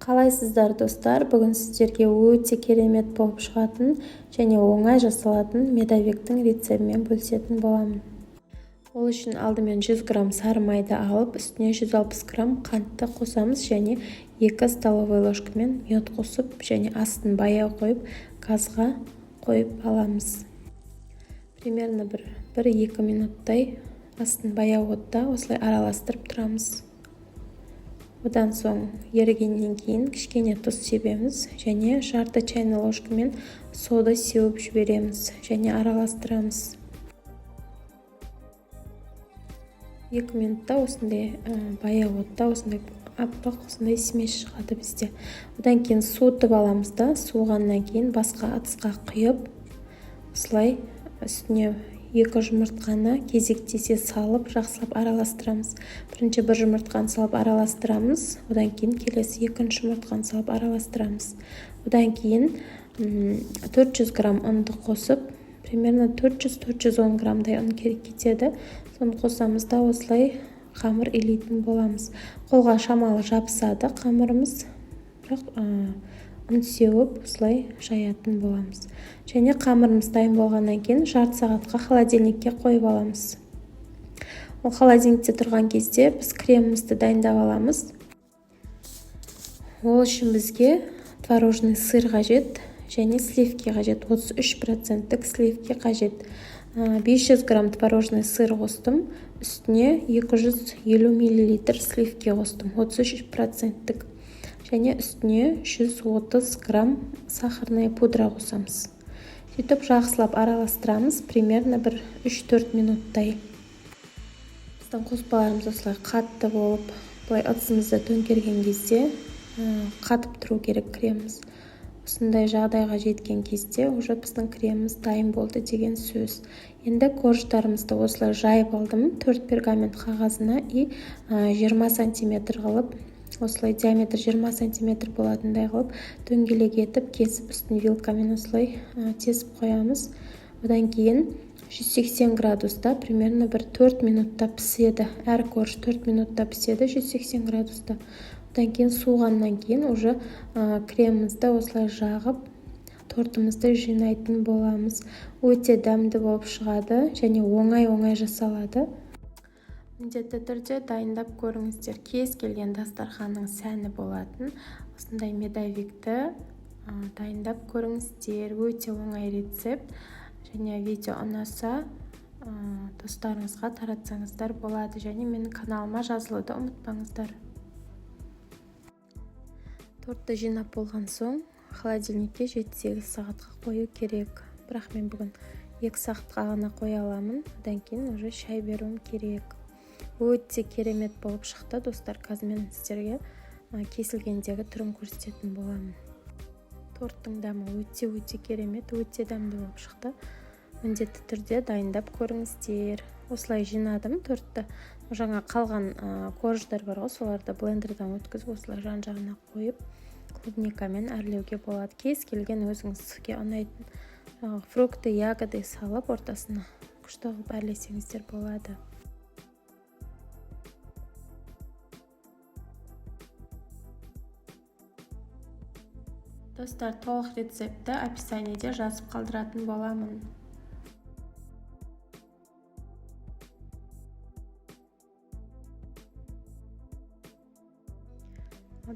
Қалайсыздар достар, бүгін сіздерге өте керемет болып шығатын және оңай жасалатын медовиктің рецептімен бөлісетін боламын. Ол үшін алдымен 100 грамм сары майды алып, үстіне 160 грамм қантты қосамыз және 2 столовый ложкамен мед қосып және астын баяу қойып, газға қойып аламыз. Примерно 1-2 минуттай астын баяу отта осылай араластырып тұрамыз. Одан соң ерігеннен кейін кішкене тұз себеміз және жарты чайны ложкамен сода сеуіп жібереміз және араластырамыз. 2 минутта осындай баяу отта осындай аппақ осындай смесь шығады бізде. Одан кейін суытып аламыз да, суығаннан кейін басқа ыдысқа құйып, осылай үстіне 2 жұмыртқаны кезектесе салып, жақсылап араластырамыз. Бірінші 1 жұмыртқаны салып араластырамыз, одан кейін келесі 2 жұмыртқаны салып араластырамыз. Одан кейін 400 грамм ұнды қосып, примерно 400-410 граммдай ұн керек кетеді. Соны қосамыз да осылай қамыр илейтін боламыз. Қолға шамалы жабысады қамырымыз, бірақ ұн сеуіп осылай жаятын боламыз. Және қамырымыз дайын болғаннан кейін жарты сағатқа холодильникке қойып аламыз. Ол холодильникте тұрған кезде біз кремімізді дайындап аламыз. Ол үшін бізге творожный сыр қажет және сливки қажет. 33% сливки қажет. 500 грамм творожный сыр қостым, үстіне 250 мл сливки қостым, 33%. Және үстіне 130 грамм сахарная пудра қосамыз. Сөйтіп жақсылап араластырамыз, примерно 3-4 минуттай. Біздің қоспаларымыз осылай қатты болып, бұлай ыдысымызды төңкерген кезде қатып тұру керек креміміз. Осындай жағдайға жеткен кезде уже біздің креміміз дайын болды деген сөз. Енді корждарымызды осылай жайып алдым 4 пергамент қағазына и 20 сантиметр қылып, осылай диаметр 20 сантиметр болатындай қылып, дөңгелек етіп, кесіп үстін вилкамен осылай тесіп қоямыз. Одан кейін 180 градуста примерно 4 минутта піседі. Әр корж 4 минутта піседі 180 градуста. Одан кейін суығаннан кейін уже кремімізді осылай жағып, тортымызды жинайтын боламыз. Өте дәмді болып шығады және оңай жасалады. Міндетті түрде дайындап көріңіздер. Кез келген дастарханның сәні болатын осындай медовикті дайындап көріңіздер. Өте оңай рецепт. Және видео ұнаса достарыңызға таратсаңыздар болады. Және менің каналыма жазылуды ұмытпаңыздар. Тортты жинап болған соң холодильникке 7-8 сағатқа қою керек. Бірақ мен бүгін 2 сағатқа ғана қоя аламын. Одан кейін уже шай беруім керек. Өте керемет болып шықты достар. Қазір мен сіздерге кесілгендегі түрін көрсететін боламын. Торттың дәмі өте керемет, өте дәмді болып шықты. Міндетті түрде дайындап көріңіздер. Осылай жинадым тортты. Жаңа қалған корждар бар ғой, соларды блендердан өткізіп, осылай жан-жағына қойып, клубникамен әрлеуге болады. Кез келген өзіңізге ұнайтын фрукты, ягоды салып, ортасына күшті қылып әрлесеңіздер болады. Достар, толық рецепті описаниеде жазып қалдыратын боламын.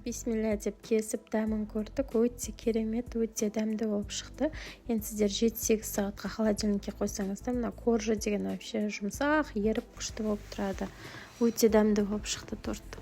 Бисмилля деп кесіп дәмін көрдік. Өте керемет, өте дәмді болып шықты. Енді сіздер 7-8 сағатқа холодильникке қойсаңыздар, мына коржа деген вообще жұмсақ, еріп күшті болып тұрады. Өте дәмді болып шықты торт.